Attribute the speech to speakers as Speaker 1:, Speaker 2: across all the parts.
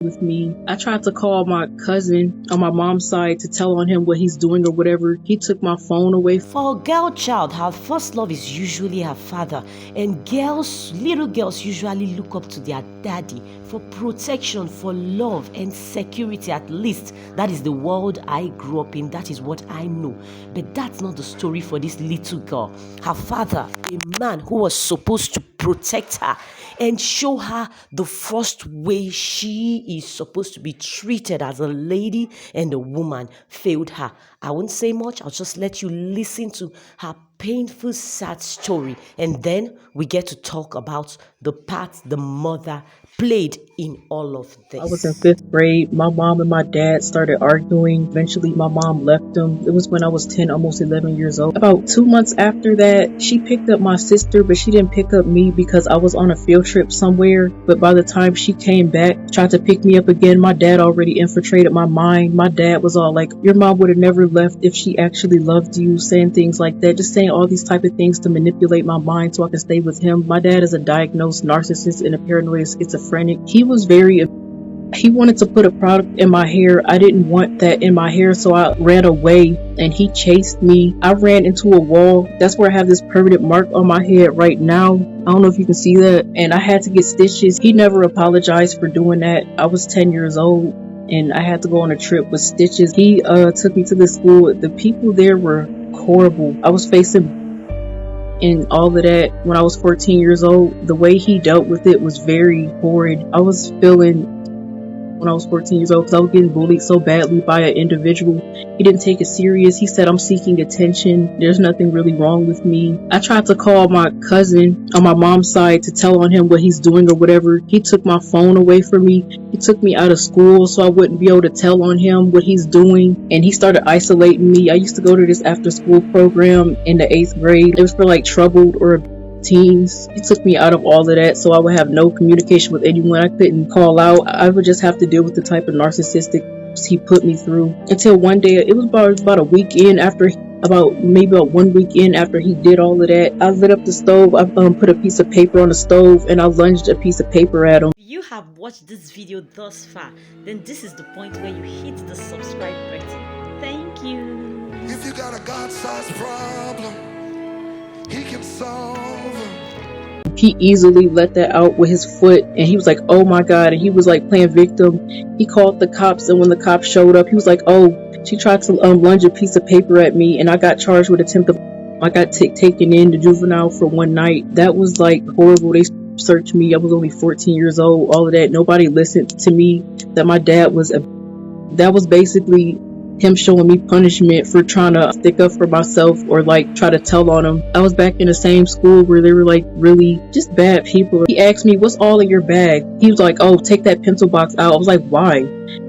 Speaker 1: with me. I tried to call my cousin on my mom's side to tell on him what he's doing or whatever. He took my phone away.
Speaker 2: For a girl child, her first love is usually her father, and little girls usually look up to their daddy for protection, for love and security. At least that is the world I grew up in. That is what I know. But that's not the story for this little girl. Her father, a man who was supposed to protect her and show her the first way she is supposed to be treated as a lady and a woman, failed her. I won't say much. I'll just let you listen to her painful, sad story, and then we get to talk about the part the mother played in all of this.
Speaker 1: I was in 5th grade. My mom and my dad started arguing. Eventually, my mom left them. It was when I was 10, almost 11 years old. About 2 months after that, she picked up my sister, but she didn't pick up me because I was on a field trip somewhere. But by the time she came back, tried to pick me up again, my dad already infiltrated my mind. My dad was all like, your mom would have never left if she actually loved you, saying things like that, just saying all these type of things to manipulate my mind so I can stay with him. My dad is a diagnosed narcissist and a paranoid schizophrenic. He wanted to put a product in my hair. I didn't want that in my hair, so I ran away and he chased me. I ran into a wall. That's where I have this permanent mark on my head right now. I don't know if you can see that. And I had to get stitches. He never apologized for doing that. I was 10 years old and I had to go on a trip with stitches. He took me to the school. The people there were horrible. I was facing and all of that when I was 14 years old. The way he dealt with it was very horrid. I was feeling when I was 14 years old because I was getting bullied so badly by an individual. He didn't take it serious. He said, I'm seeking attention. There's nothing really wrong with me. I tried to call my cousin on my mom's side to tell on him what he's doing or whatever. He took my phone away from me. He took me out of school so I wouldn't be able to tell on him what he's doing. And he started isolating me. I used to go to this after school program in the 8th grade. It was for like troubled or teens. He took me out of all of that so I would have no communication with anyone. I couldn't call out. I would just have to deal with the type of narcissistic he put me through until one day, it was about a weekend after, maybe about 1 weekend after he did all of that, I lit up the stove. I put a piece of paper on the stove and I lunged a piece of paper at him.
Speaker 2: You have watched this video thus far, then this is the point where you hit the subscribe button. Thank you.
Speaker 3: If you got a God-sized problem, he can solve them.
Speaker 1: He easily let that out with his foot and he was like, oh my God. And he was like playing victim. He called the cops and when the cops showed up, he was like, oh, she tried to lunge a piece of paper at me and I got charged with I got taken in to juvenile for one night. That was like horrible. They searched me. I was only 14 years old. All of that. Nobody listened to me. That my dad was that was basically him showing me punishment for trying to stick up for myself or like try to tell on him. I was back in the same school where they were like really just bad people. He asked me, what's all in your bag? He was like, oh, take that pencil box out. I was like, why?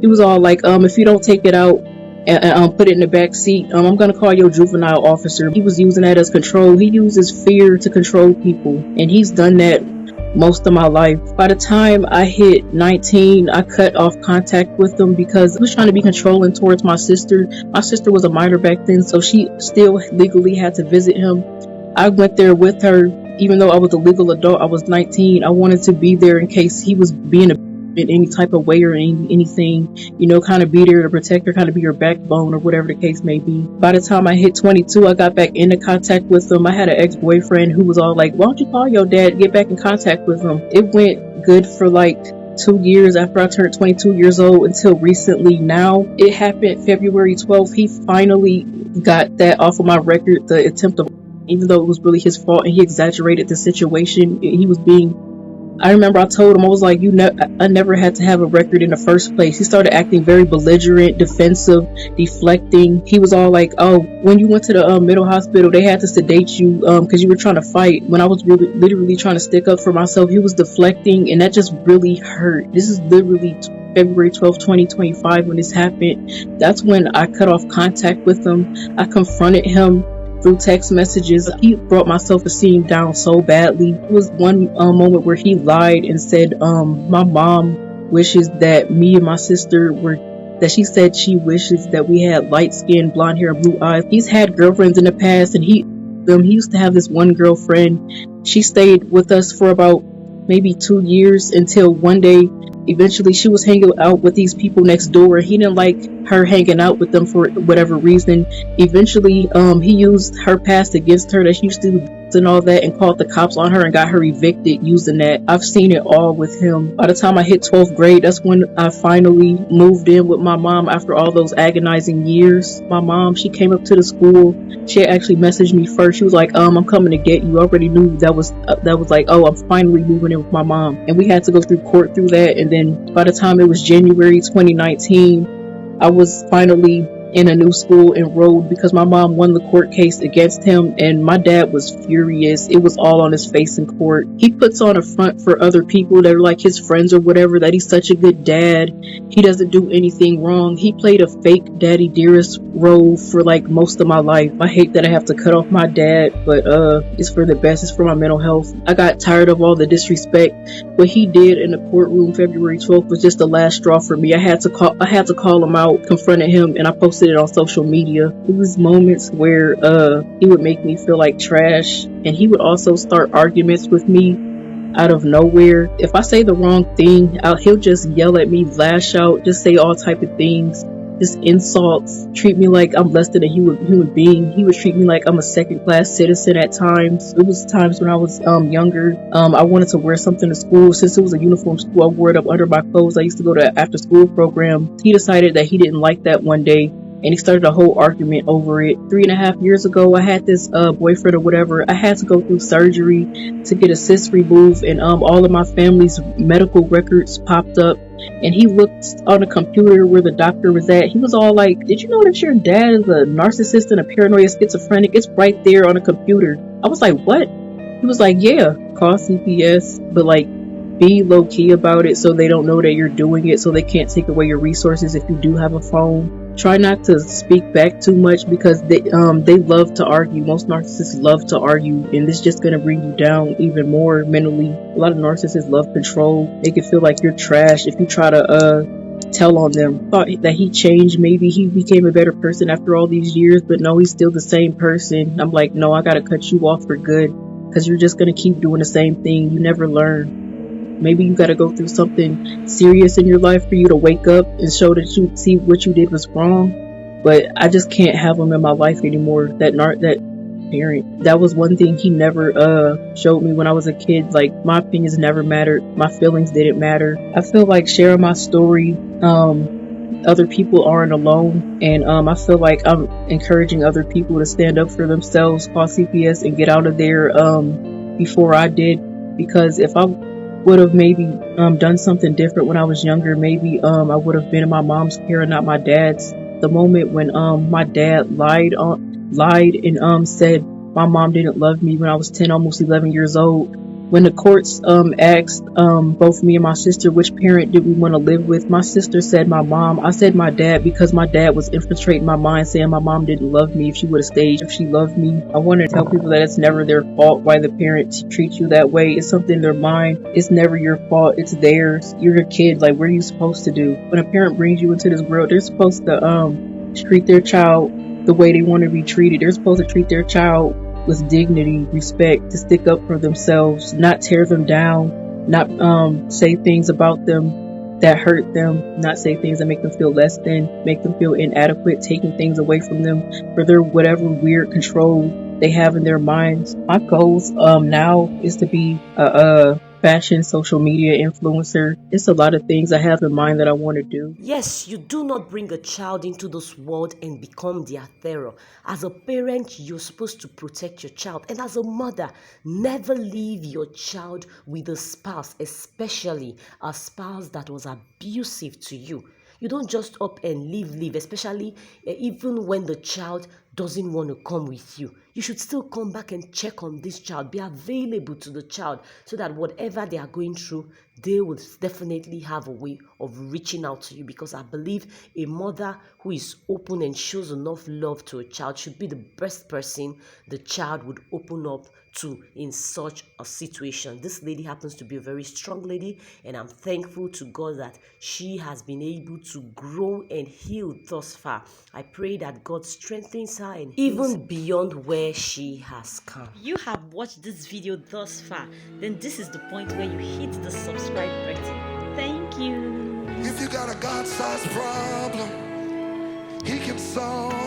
Speaker 1: He was all like, if you don't take it out and put it in the back seat, I'm gonna call your juvenile officer. He was using that as control. He uses fear to control people and he's done that most of my life. By the time I hit 19, I cut off contact with him because he was trying to be controlling towards my sister. My sister was a minor back then, so she still legally had to visit him. I went there with her, even though I was a legal adult. I was 19. I wanted to be there in case he was being in any type of way or anything, kind of be there to protect her, kind of be her backbone or whatever the case may be. By the time I hit 22, I got back into contact with him. I had an ex-boyfriend who was all like, why don't you call your dad, get back in contact with him? It went good for like 2 years after I turned 22 years old until recently. Now it happened February 12th. He finally got that off of my record, the attempt of, even though it was really his fault and he exaggerated the situation. I remember I told him, I was like, I never had to have a record in the first place. He started acting very belligerent, defensive, deflecting. He was all like, oh, when you went to the mental hospital, they had to sedate you because you were trying to fight. When I was literally trying to stick up for myself, he was deflecting and that just really hurt. This is literally February 12th, 2025 when this happened. That's when I cut off contact with him. I confronted him through text messages. He brought my self-esteem down so badly. It was one moment where he lied and said my mom wishes that me and my sister she said she wishes that we had light skin, blonde hair, blue eyes. He's had girlfriends in the past and he used to have this one girlfriend. She stayed with us for about maybe 2 years until one day Eventually, she was hanging out with these people next door. He didn't like her hanging out with them for whatever reason. Eventually, he used her past against her, that she used to do and all that, and called the cops on her and got her evicted using that. I've seen it all with him. By the time I hit 12th grade, that's when I finally moved in with my mom after all those agonizing years. My mom, she came up to the school. She actually messaged me first. She was like, I'm coming to get you. I already knew that was like, oh, I'm finally moving in with my mom. And we had to go through court through that. And then by the time it was January 2019, I was finally in a new school enrolled because my mom won the court case against him, and my dad was furious. It was all on his face in court. He puts on a front for other people that are like his friends or whatever, that he's such a good dad. He doesn't do anything wrong. He played a fake daddy dearest role for like most of my life. I hate that I have to cut off my dad, but it's for the best. It's for my mental health. I got tired of all the disrespect. What he did in the courtroom February 12th was just the last straw for me. I had to call him out, confronted him, and I posted it on social media. It was moments where he would make me feel like trash, and he would also start arguments with me out of nowhere. If I say the wrong thing, he'll just yell at me, lash out, just say all type of things, just insults, treat me like I'm less than a human being. He would treat me like I'm a second-class citizen at times. It was times when I was younger. I wanted to wear something to school. Since it was a uniform school, I wore it up under my clothes. I used to go to after-school program. He decided that he didn't like that one day, and he started a whole argument over it. 3.5 years ago, I had this boyfriend or whatever. I had to go through surgery to get a cyst removed, and all of my family's medical records popped up. And he looked on a computer where the doctor was at. He was all like, did you know that your dad is a narcissist and a paranoid schizophrenic? It's right there on a computer. I was like, what? He was like, yeah, call CPS, but like, be low key about it so they don't know that you're doing it, so they can't take away your resources if you do have a phone. Try not to speak back too much because they love to argue. Most narcissists love to argue, and this is just gonna bring you down even more mentally. A lot of narcissists love control. They can feel like you're trash if you try to tell on them. Thought that he changed, maybe he became a better person after all these years, but no, he's still the same person. I'm like, no, I gotta cut you off for good, because you're just gonna keep doing the same thing. You never learn. Maybe you got to go through something serious in your life for you to wake up and show that you see what you did was wrong. But I just can't have him in my life anymore. That parent. That was one thing he never showed me when I was a kid. Like, my opinions never mattered. My feelings didn't matter. I feel like sharing my story, other people aren't alone, and I feel like I'm encouraging other people to stand up for themselves, call CPS, and get out of there before I did. Because if I would have maybe done something different when I was younger, maybe I would have been in my mom's care and not my dad's. The moment when my dad lied and said my mom didn't love me when I was 10, almost 11 years old. When the courts asked both me and my sister which parent did we want to live with, my sister said my mom. I said my dad because my dad was infiltrating my mind, saying my mom didn't love me if she would have stayed, if she loved me. I want to tell people that it's never their fault why the parents treat you that way. It's something in their mind. It's never your fault. It's theirs. You're a kid. Like, what are you supposed to do? When a parent brings you into this world, they're supposed to treat their child the way they want to be treated. They're supposed to treat their child with dignity, respect, to stick up for themselves, not tear them down, not say things about them that hurt them, not say things that make them feel less than, make them feel inadequate, taking things away from them for their whatever weird control they have in their minds. My goals now is to be a fashion social media influencer. It's a lot of things I have in mind that I want to do.
Speaker 2: Yes, you do not bring a child into this world and become their terror. As a parent, you're supposed to protect your child. And as a mother, never leave your child with a spouse, especially a spouse that was abusive to you. You don't just up and leave, especially even when the child doesn't want to come with you. You should still come back and check on this child, be available to the child so that whatever they are going through, they will definitely have a way of reaching out to you, because I believe a mother who is open and shows enough love to a child should be the best person the child would open up to in such a situation. This lady happens to be a very strong lady, and I'm thankful to God that she has been able to grow and heal thus far. I pray that God strengthens her and even beyond where she has come.
Speaker 4: You have watched this video thus far, then this is the point where you hit the subscribe button. Thank you.
Speaker 2: you.
Speaker 3: If you got a God-sized problem, he can solve